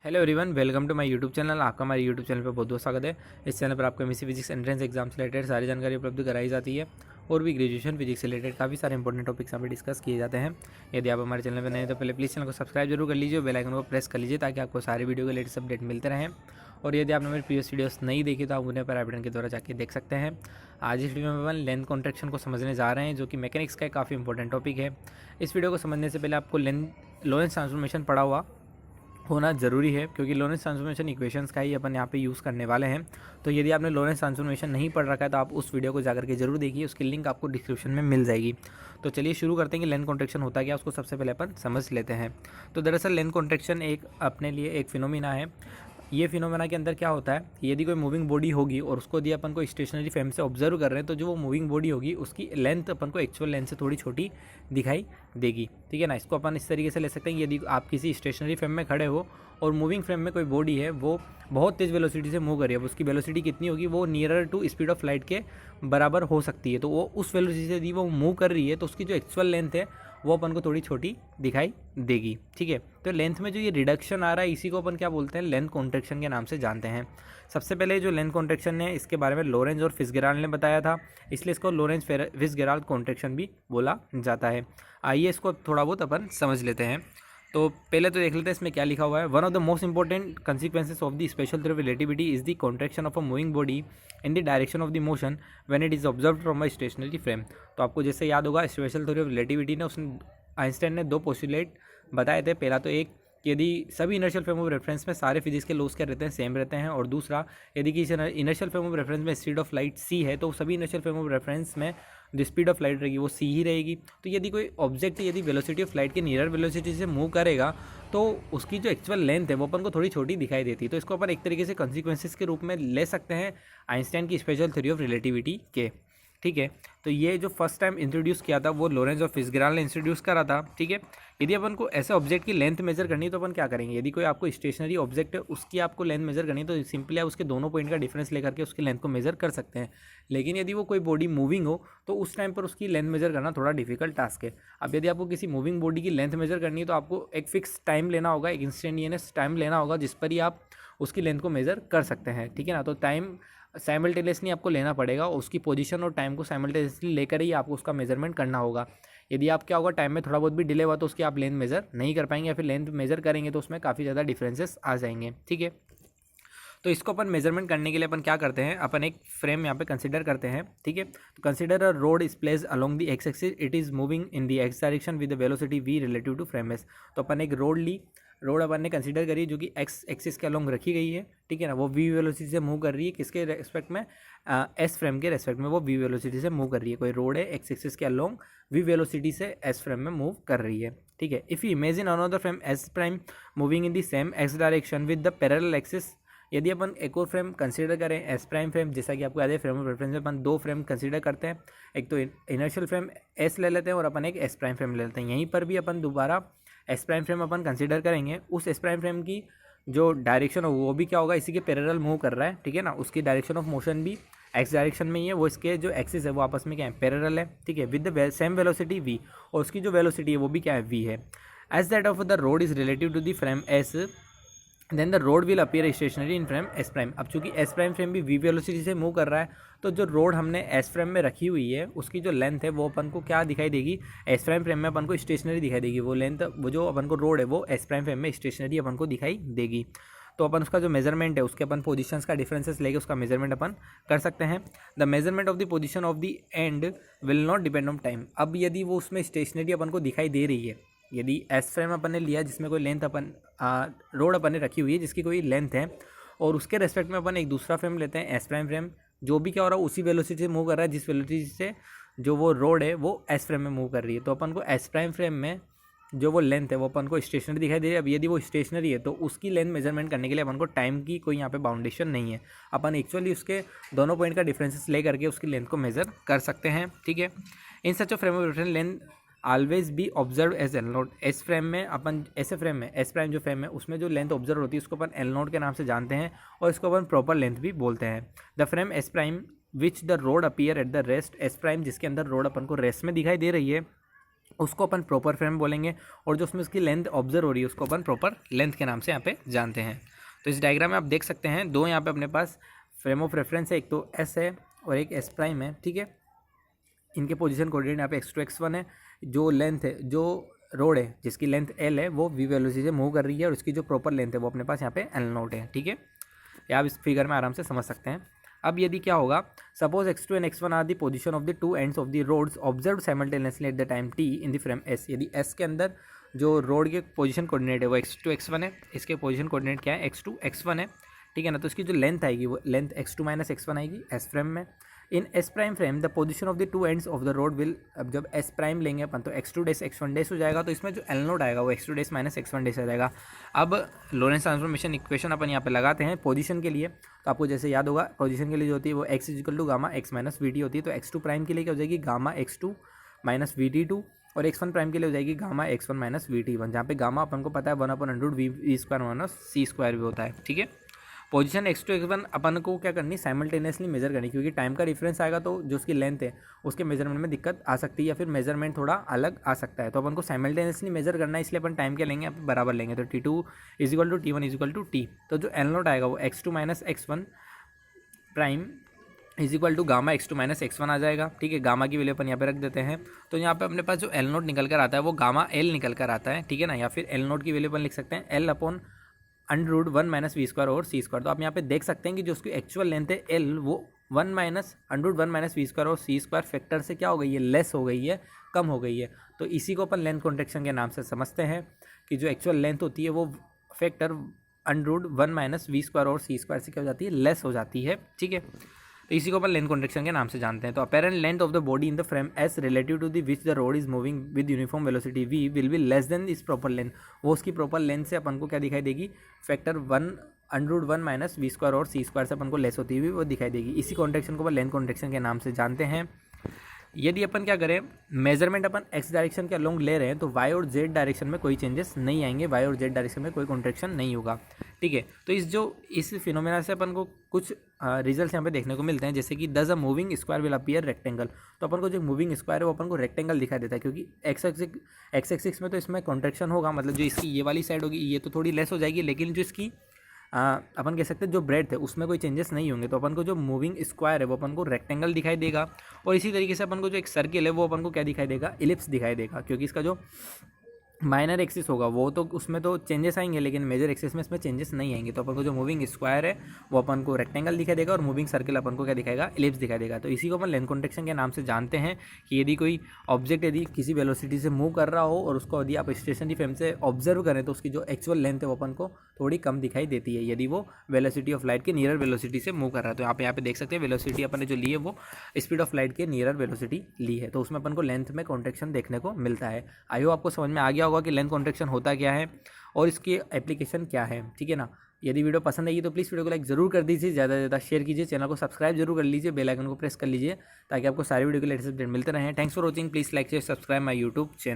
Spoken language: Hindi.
Hello everyone, welcome to my YouTube channel. आपका हमारे यूट्यूब चैनल पर बहुत बहुत स्वागत है। इस चैनल पर आपको एमएससी फिजिक्स एंट्रेंस एग्जाम से रिलेटेड सारी जानकारी उपलब्ध कराई जाती है और भी ग्रेजुएशन फिजिक्स से रिलेटेड काफ़ी सारे इंपॉर्टेंट टॉपिक्स यहाँ पे डिस्कस किए जाते हैं। यदि आप हमारे चैनल पर नए हैं तो पहले प्लीज़ चैनल को सब्सक्राइब जरूर कर लीजिए और बेल आइकन को प्रेस कर लीजिए ताकि आपको सारे वीडियो के लेटेस्ट अपडेट मिलते रहें। और यदि आपने मेरे प्रीवियस वीडियोस नहीं देखी तो आप उन्हें पर बटन के द्वारा जाके देख सकते हैं। आज इस वीडियो में अपन लेंथ कॉन्ट्रैक्शन को समझने जा रहे हैं, जो कि मैकेनिक्स का एक काफ़ी इंपॉर्टेंट टॉपिक है। इस वीडियो को समझने से पहले आपको लोरेंट्ज़ ट्रांसफॉर्मेशन पढ़ा हुआ होना ज़रूरी है, क्योंकि लोरेंट्ज़ ट्रांसफॉर्मेशन इक्वेशंस का ही अपन यहाँ पे यूज़ करने वाले हैं। तो यदि आपने लोरेंट्ज़ ट्रांसफॉर्मेशन नहीं पढ़ रखा है तो आप उस वीडियो को जाकर के जरूर देखिए, उसकी लिंक आपको डिस्क्रिप्शन में मिल जाएगी। तो चलिए शुरू करते हैं कि लेंथ कॉन्ट्रैक्शन होता क्या, उसको सबसे पहले अपन समझ लेते हैं। तो दरअसल लेंथ कॉन्ट्रैक्शन एक अपने लिए एक फिनोमिना है। ये फिनोमेना के अंदर क्या होता है कि यदि कोई मूविंग बॉडी होगी और उसको यदि अपन को स्टेशनरी फ्रेम से ऑब्जर्व कर रहे हैं तो जो वो मूविंग बॉडी होगी उसकी लेंथ अपन को एक्चुअल लेंथ से थोड़ी छोटी दिखाई देगी। ठीक है ना। इसको अपन इस तरीके से ले सकते हैं, यदि आप किसी स्टेशनरी फ्रेम में खड़े हो और मूविंग फ्रेम में कोई बॉडी है वो बहुत तेज़ वेलोसिटी से मूव कर रही है, उसकी वेलोसिटी कितनी होगी, वो nearer to speed of light के बराबर हो सकती है। तो वो उस वेलोसिटी से यदि वो मूव कर रही है तो उसकी जो एक्चुअल लेंथ है वो अपन को थोड़ी छोटी दिखाई देगी। ठीक है। तो लेंथ में जो ये रिडक्शन आ रहा है इसी को अपन क्या बोलते हैं, लेंथ कॉन्ट्रैक्शन के नाम से जानते हैं। सबसे पहले जो लेंथ कॉन्ट्रैक्शन है इसके बारे में लोरेंज और फिट्जगेराल्ड ने बताया था, इसलिए इसको लोरेंज फिट्जगेराल्ड कॉन्ट्रैक्शन भी बोला जाता है। आइए इसको थोड़ा बहुत अपन समझ लेते हैं। तो पहले तो देख लेते हैं इसमें क्या लिखा हुआ है। One of the most important consequences of the special theory of relativity is the contraction of a moving body in the direction of the motion when it is observed from a stationary frame. तो आपको जैसे याद होगा, स्पेशल थ्योरी ऑफ रिलेटिविटी ने उसने आइंस्टाइन ने दो पोस्टुलेट बताए थे। पहला तो एक कि यदि सभी इनर्शियल फ्रेम ऑफ रेफरेंस में सारे फिजिक्स के लॉस क्या रहते हैं, सेम रहते हैं। और दूसरा, यदि किसी इनर्शियल फ्रेम ऑफ रेफरेंस में स्पीड ऑफ लाइट c है तो सभी इनर्शियल फ्रेम ऑफ रेफरेंस में जो स्पीड ऑफ लाइट रहेगी वो c ही रहेगी। तो यदि कोई ऑब्जेक्ट यदि वेलोसिटी ऑफ लाइट के नियर वेलोसिटी से मूव करेगा तो उसकी जो एक्चुअल लेंथ है वो अपन को थोड़ी छोटी दिखाई देती है। तो इसको अपन एक तरीके से कॉन्सिक्वेंसेस के रूप में ले सकते हैं आइंस्टाइन की स्पेशल थ्योरी ऑफ रिलेटिविटी के। ठीक है। तो ये जो फर्स्ट टाइम इंट्रोड्यूस किया था वो लोरेंज और फिट्जगेराल्ड ने इंट्रोड्यूस करा था। ठीक है। यदि अपन को ऐसे ऑब्जेक्ट की लेंथ मेजर करनी है तो अपन क्या करेंगे, यदि कोई आपको स्टेशनरी ऑब्जेक्ट है उसकी आपको लेंथ मेजर करनी है तो सिंपली आप उसके दोनों पॉइंट का डिफरेंस लेकर के उसकी लेंथ को मेजर कर सकते हैं। लेकिन यदि वो कोई बॉडी मूविंग हो तो उस टाइम पर उसकी लेंथ मेजर करना थोड़ा डिफिकल्ट टास्क है। अब यदि आपको किसी मूविंग बॉडी की लेंथ मेजर करनी है तो आपको एक फिक्स टाइम लेना होगा, एक इंस्टेंटेनियस टाइम लेना होगा जिस पर ही आप उसकी लेंथ को मेजर कर सकते हैं। ठीक है ना। तो टाइम साइमल्टेनियसली आपको लेना पड़ेगा, उसकी पोजीशन और टाइम को साइमल्टेनियसली लेकर ही आपको उसका मेजरमेंट करना होगा। यदि आप क्या होगा, टाइम में थोड़ा बहुत भी डिले हुआ तो उसकी आप लेंथ मेजर नहीं कर पाएंगे, या फिर लेंथ मेजर करेंगे तो उसमें काफ़ी ज़्यादा डिफरेंसेस आ जाएंगे। ठीक है। तो इसको अपन मेजरमेंट करने के लिए अपन क्या करते हैं, अपन एक फ्रेम यहाँ पे कंसीडर करते हैं। ठीक है। तो consider a rod is place along the x axis, it is moving in the x direction with the velocity v relative to frame S. तो अपन एक रोड अपन ने कंसीडर करी जो कि एक्स एक्सिस के अलोंग रखी गई है। ठीक है ना। वो v वेलोसिटी से मूव कर रही है, किसके रेस्पेक्ट में, एस फ्रेम के रेस्पेक्ट में वो v वेलोसिटी से मूव कर रही है। कोई रोड है एक्स एक्सिस के अलोंग v वेलोसिटी से एस फ्रेम में मूव कर रही है। ठीक है। If you imagine another frame S prime moving in the same x direction with the parallel axis. यदि अपन एक और फ्रेम कंसीडर करें एस प्राइम फ्रेम, जैसा कि आपको याद है फ्रेम ऑफ रेफरेंस में अपन दो फ्रेम कंसीडर करते हैं, एक तो इनर्शियल फ्रेम एस ले लेते हैं और अपन एक एस प्राइम फ्रेम ले लेते हैं। यहीं पर भी अपन दोबारा एस प्राइम फ्रेम अपन कंसीडर करेंगे। उस एस प्राइम फ्रेम की जो डायरेक्शन हो वो भी क्या होगा, इसी के पैरेलल मूव कर रहा है। ठीक है ना। उसकी डायरेक्शन ऑफ मोशन भी एक्स डायरेक्शन में ही है, वो इसके जो एक्सिस है वो आपस में क्या है, पैरेलल है। ठीक है। With the same velocity v, और उसकी जो वेलोसिटी है वो भी क्या है, v है। As that of the road is relative to the frame S then the road will appear stationary in frame S prime. अब चूंकि एस प्राइम फ्रेम भी v वेलोसिटी से मूव कर रहा है तो जो रोड हमने एस फ्रेम में रखी हुई है उसकी जो लेंथ है वो अपन को क्या दिखाई देगी, एस प्राइम फ्रेम में अपन को स्टेशनरी दिखाई देगी। वो लेंथ, वो जो अपन को रोड है वो एस प्राइम फ्रेम में स्टेशनरी अपन को दिखाई देगी। तो अपन उसका जो मेजरमेंट है उसके अपन पोजीशंस का डिफरेंसेस लेके उसका मेजरमेंट अपन कर सकते हैं। The measurement of the position of the end will not depend on time. अब यदि वो उसमें स्टेशनरी अपन को दिखाई दे रही है, यदि एस फ्रेम अपन ने लिया जिसमें कोई लेंथ अपन रोड अपन ने रखी हुई है जिसकी कोई लेंथ है, और उसके रेस्पेक्ट में अपन एक दूसरा फ्रेम लेते हैं एस प्राइम फ्रेम, जो भी क्या हो रहा है उसी वेलोसिटी से मूव कर रहा है जिस वेलोसिटी से जो वो रोड है वो एस फ्रेम में मूव कर रही है। तो अपन को एस प्राइम फ्रेम में जो वो लेंथ है वो अपन को स्टेशनरी दिखाई दे रही है। अब यदि वो स्टेशनरी है तो उसकी लेंथ मेजरमेंट करने के लिए अपन को टाइम की कोई यहाँ पे बाउंडेशन नहीं है, अपन एक्चुअली उसके दोनों पॉइंट का डिफरेंसेस ले करके उसकी लेंथ को मेजर कर सकते हैं। ठीक है। In such a frame of reference length always be observe as l naught. S frame में अपन ऐसे फ्रेम में एस प्राइम जो फ्रेम है उसमें जो लेंथ ऑब्जर्व होती है उसको अपन एल नोट के नाम से जानते हैं, और इसको अपन प्रॉपर लेंथ भी बोलते हैं। The frame S prime which the road appear at the rest, S prime जिसके अंदर रोड अपन को रेस्ट में दिखाई दे रही है, उसको अपन प्रॉपर फ्रेम बोलेंगे, और जो उसमें उसकी लेंथ ऑब्जर्व हो रही है उसको अपन प्रॉपर लेंथ के नाम से यहाँ पे जानते हैं। तो इस डायग्राम में आप देख सकते हैं दो यहाँ पे अपने पास फ्रेम ऑफ रेफरेंस है, एक तो एस है और एक एस प्राइम है, ठीक है। इनके पोजीशन कोऑर्डिनेट यहाँ पे x2 x1 है। जो लेंथ है, जो रोड है जिसकी लेंथ l है वो v वेलोसिटी से मूव कर रही है, और उसकी जो प्रॉपर लेंथ है वो अपने पास यहाँ पे l0 है, ठीक है। ये आप इस फिगर में आराम से समझ सकते हैं। अब यदि क्या होगा, suppose x2 and x1 are the position of the two ends of the rods observe simultaneously at the time t in the frame s। यदि s के अंदर जो रोड के पोजीशन कोऑर्डिनेट है वो x2 x1 है, इसके पोजीशन कोऑर्डिनेट क्या है x2 x1 है, ठीक है ना। तो इसकी जो लेंथ आएगी वो लेंथ x2 माइनस x1 आएगी s फ्रेम में। In S prime frame the position of the two ends of the road will, अब जब एस प्राइम लेंगे अपन तो x2 डेस x1 डेस हो जाएगा, तो इसमें जो l0 आएगा वो x2 डेस माइनस x1 डेस आ जाएगा। अब लॉरेंस ट्रांसफॉर्मेशन इक्वेशन अपन यहाँ पे लगाते हैं पोजीशन के लिए। तो आपको जैसे याद होगा पोजीशन के लिए जो होती है वो x equal to gamma x minus v t होती है। तो x2 प्राइम के लिए क्या हो जाएगी gamma x2 minus v t two, और x1 प्राइम के लिए हो जाएगी gamma x1 minus v t one, जहाँ पे गामा अपन को पता है 1/√v v square minus c square भी होता है, ठीक है। पोजीशन x2 x1 अपन को क्या करनी, साइमल्टेनियसली मेजर करनी, क्योंकि टाइम का डिफरेंस आएगा तो जो उसकी लेंथ है उसके मेजरमेंट में दिक्कत आ सकती है, या फिर मेजरमेंट थोड़ा अलग आ सकता है। तो अपन को साइमल्टेनियसली मेजर करना है, इसलिए अपन टाइम क्या लेंगे, अपन बराबर लेंगे। तो t2 is equal to t1 is equal to t। तो जो l0 आएगा वो x2 minus x1 prime is equal to gamma x2 minus x1 आ जाएगा, ठीक है। गामा की वैल्यू अपन यहाँ पे रख देते हैं। तो यहाँ पे अपने पास जो l0 निकल कर आता है वो गामा l निकल कर आता है, ठीक है ना। या फिर l0 की वैल्यू अपन लिख सकते हैं l upon √1 minus v square और सी स्क्वायर। तो आप यहाँ पे देख सकते हैं कि जो उसकी एक्चुअल लेंथ है l वो 1 माइनस √1 माइनस वी स्क्वायर और सी स्क्वायर फैक्टर से क्या हो गई है, लेस हो गई है, कम हो गई है। तो इसी को अपन लेंथ कॉन्ट्रैक्शन के नाम से समझते हैं कि जो एक्चुअल लेंथ होती है वो फैक्टर √1 माइनस वी स्क्वायर और सी स्क्वायर से क्या हो जाती है, लेस हो जाती है, ठीक है। तो इसी को अपन लेंथ कॉन्ट्रैक्शन के नाम से जानते हैं। तो apparent length of the body in the frame S relative to the which the road is moving with uniform velocity v will be less than is proper length. वो उसकी प्रॉपर लेंथ से अपन को क्या दिखाई देगी, फैक्टर 1/√1 माइनस वी स्क्वायर और सी स्क्वायर से अपन को लेस होती हुई वो दिखाई देगी। इसी कॉन्ट्रैक्शन को अपन लेंथ कॉन्ट्रैक्शन के नाम से जानते हैं। यदि अपन क्या करें, मेजरमेंट अपन एक्स डायरेक्शन के अलोंग ले रहे हैं तो वाई और जेड डायरेक्शन में कोई चेंजेस नहीं आएंगे, वाई और जेड डायरेक्शन में कोई कॉन्ट्रैक्शन नहीं होगा, ठीक है। तो इस फिनोमेना से अपन को कुछ रिजल्ट्स यहाँ पे देखने को मिलते हैं, जैसे कि does a moving square will appear rectangle. तो अपन को जो मूविंग स्क्वायर है वो अपन को रेक्टेंगल दिखाई देता है, क्योंकि एक्स एक्सिस में तो इसमें कॉन्ट्रैक्शन होगा, मतलब जो इसकी ये वाली साइड होगी ये तो थोड़ी लेस हो जाएगी, लेकिन जो इसकी अपन कह सकते हैं जो ब्रेड थे उसमें कोई चेंजेस नहीं होंगे। तो अपन को जो मूविंग स्क्वायर है वो अपन को रेक्टेंगल दिखाई देगा, और इसी तरीके से अपन को जो एक सर्किल है वो अपन को क्या दिखाई देगा, इलिप्स दिखाई देगा, क्योंकि इसका जो माइनर एक्सिस होगा वो तो उसमें तो चेंजेस आएंगे, लेकिन मेजर एक्सिस में इसमें चेंजेस नहीं आएंगे। तो अपन को जो मूविंग स्क्वायर है वो अपन को रेक्टेंगल दिखाई देगा, और मूविंग सर्किल अपन को क्या दिखाएगा, इलिप्स दिखाई देगा। तो इसी को अपन लेंथ कॉन्ट्रैक्शन के नाम से जानते हैं कि यदि कोई ऑब्जेक्ट यदि किसी वेलोसिटी से मूव कर रहा हो और उसको यदि आप स्टेशनरी फ्रेम से ऑब्जर्व करें तो उसकी जो एक्चुअल लेंथ है वो अपन को थोड़ी कम दिखाई देती है, यदि वो वेलोसिटी ऑफ लाइट के नियर वेलोसिटी से मूव कर रहा है। तो आप यहाँ पे देख सकते हैं वेलोसिटी अपन ने जो ली है वो स्पीड ऑफ लाइट के नियर वेलोसिटी ली है, तो उसमें अपन को लेंथ में कॉन्ट्रैक्शन देखने को मिलता है। आई होप आपको समझ में आ गया होगा कि लेंथ कॉन्ट्रैक्शन होता क्या है और इसकी एप्लीकेशन क्या है, ठीक है ना। यदि वीडियो पसंद आई तो प्लीज़ वीडियो को लाइक जरूर कर दीजिए, ज़्यादा से ज़्यादा शेयर कीजिए, चैनल को सब्सक्राइब जरूर कर लीजिए, बेल आइकन को प्रेस कर लीजिए ताकि आपको सारी वीडियो के लेटेस्ट अपडेट मिलते रहें। Thanks for watching, please like share subscribe my YouTube channel.